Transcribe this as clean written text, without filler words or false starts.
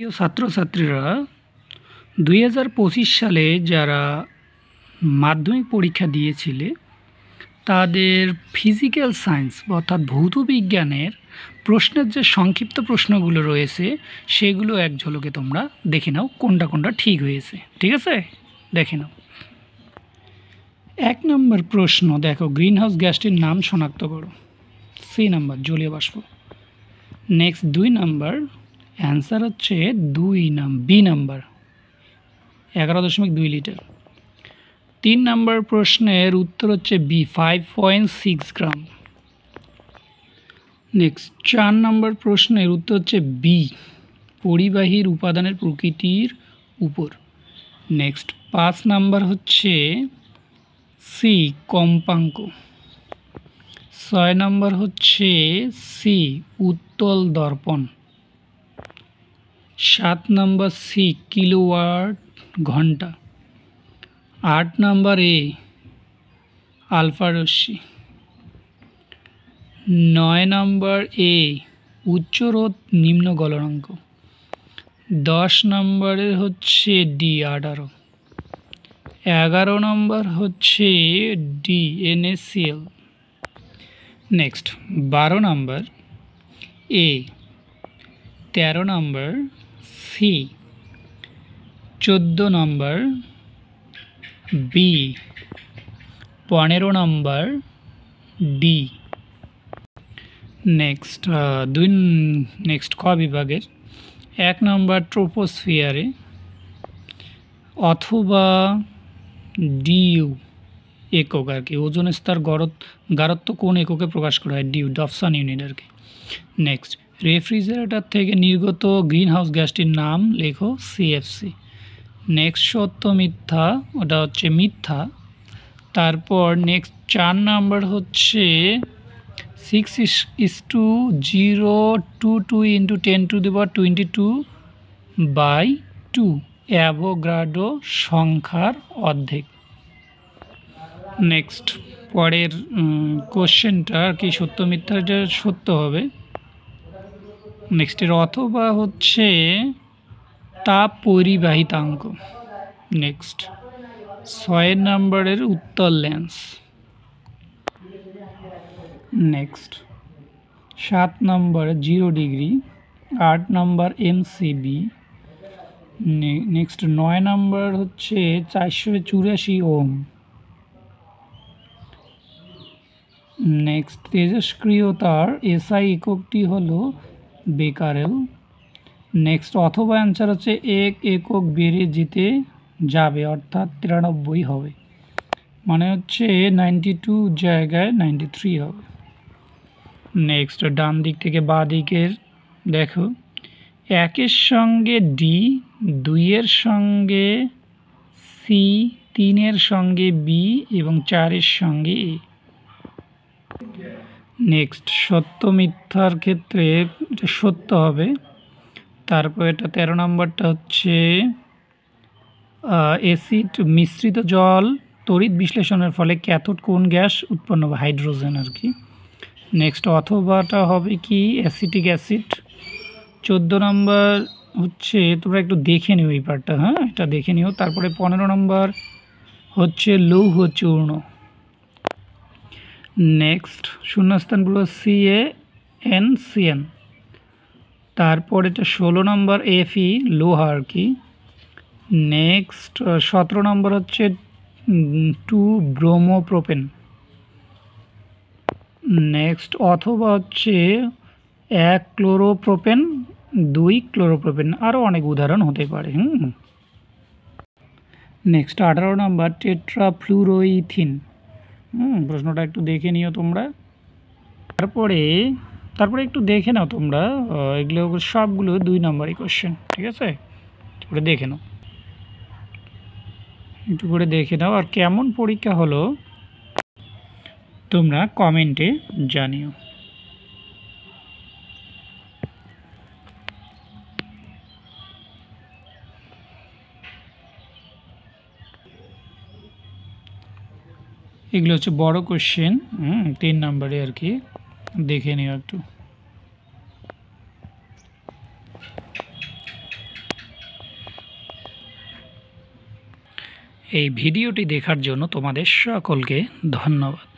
প্রিয় ছাত্রছাত্রীরা 2025 সালে যারা মাধ্যমিক পরীক্ষা দিয়েছিলে তাদের ফিজিক্যাল সায়েন্স অর্থাৎ ভৌত বিজ্ঞানের প্রশ্নের যে সংক্ষিপ্ত প্রশ্নগুলো রয়েছে সেগুলো এক ঝলকে তোমরা দেখে নাও কোনটা কোনটা ঠিক হয়েছে। ঠিক আছে, দেখে নাও। 1 নম্বর প্রশ্ন দেখো, গ্রিনহাউস গ্যাসটির নাম শনাক্ত করো। সি নাম্বার, জলীয় বাষ্প। নেক্সট 2 নাম্বার, অ্যান্সার হচ্ছে বি নাম্বার, 11.2 লিটার। 3 নাম্বার প্রশ্নের উত্তর হচ্ছে বি, 5.6 গ্রাম। নেক্সট 4 নাম্বার প্রশ্নের উত্তর হচ্ছে বি, পরিবাহীর উপাদানের প্রকৃতির উপর। নেক্সট 5 নাম্বার হচ্ছে সি, কম্পাঙ্ক। 6 নাম্বার হচ্ছে সি, উত্তল দর্পণ। 7 নাম্বার সি, কিলোওয়াট ঘন্টা। 8 নাম্বার এ, আলফা রশ্মি। 9 নাম্বার এ, উচ্চ রোধ নিম্ন গলনাঙ্ক। 10 নম্বরে হচ্ছে ডি, 18। 11 নম্বর হচ্ছে ডি, NaCl। নেক্সট 12 নম্বর এ, 13 নম্বর সি, 14 নম্বর বি, 15 নম্বর ডি। নেক্সট ক বিভাগের 1 নম্বর ট্রোপোস্ফিয়ারে অথবা ডিইউ একক আর কি, ওজোন স্তর গাঢ়ত্ব কোন এককে প্রকাশ করা হয়? ডিউ, ডবসন ইউনিট আর কি। নেক্সট, রেফ্রিজারেটর থেকে নির্গত গ্রিনহাউস গ্যাসটির নাম লেখো, সিএফসি। নেক্সট সত্য মিথ্যা, ওটা হচ্ছে মিথ্যা। তারপর নেক্সট 4 নাম্বার হচ্ছে 6:022 × 10⁻22 অ্যাভোগাড্রো সংখ্যার অর্ধেক। নেক্সট পরের কোশ্চেনটা আর কি, সত্য মিথ্যাটা সত্য হবে। নেক্সটের অথবা হচ্ছে তাপ পরিবাহিতাঙ্ক। নেক্সট 6 নম্বরের উত্তর লেন্স। নেক্সট 7 নম্বর 0 ডিগ্রি। 8 নম্বর MCB। নেক্সট 9 নম্বর হচ্ছে 484 ওহম। নেক্সট তেজস্ক্রিয়তার SI এককটি হলো বেকারেল। নেক্সট অথবা অ্যান্সার হচ্ছে 1 একক বেড়ে যেতে যাবে অর্থাৎ 93 হবে, মানে হচ্ছে 92 জায়গায় 93 হবে। নেক্সট ডান দিক থেকে বাঁ দিকের দেখো, 1-এর সঙ্গে ডি, 2-এর সঙ্গে সি, 3-এর সঙ্গে বি এবং 4-এর সঙ্গে এ। নেক্সট সত্য মিথ্যার ক্ষেত্রে এটা সত্য হবে। তারপর এটা 13 নম্বরটা হচ্ছে অ্যাসিড মিশ্রিত জল তড়িৎ বিশ্লেষণের ফলে ক্যাথোড কোন গ্যাস উৎপন্ন হবে? হাইড্রোজেন আর কি। নেক্সট অথবাটা হবে কি, অ্যাসিটিক অ্যাসিড। 14 নম্বর হচ্ছে, তোমরা একটু দেখে নিও এই পার্টটা, হ্যাঁ এটা দেখে নিও। তারপরে 15 নম্বর হচ্ছে লৌহ চূর্ণ। নেক্সট শূন্যস্থানগুলো CaNCN। তারপর এটা 16 নম্বর Fe, লোহা আর কি। নেক্সট 17 নম্বর হচ্ছে 2 ব্রোমোপ্রোপেন। নেক্সট অথবা হচ্ছে 1 ক্লোরোপ্রোপেন, 2 ক্লোরোপ্রোপেন, আরও অনেক উদাহরণ হতে পারে। নেক্সট 18 নম্বর টেট্রাফ্লুরোইথিন। প্রশ্নটা একটু দেখে নিও তোমরা। তারপরে একটু দেখে নাও তোমরা, এগুলো সবগুলো 2 নম্বরই কোশ্চেন। ঠিক আছে, একটু দেখে নাও, একটু করে দেখে নাও। আর কেমন পরীক্ষা হলো তোমরা কমেন্টে জানিও। এগুলো হচ্ছে বড় কোশ্চেন, 3 নম্বরে আর কি, দেখে নিও একটু। এই ভিডিওটি দেখার জন্য তোমাদের সকলকে ধন্যবাদ।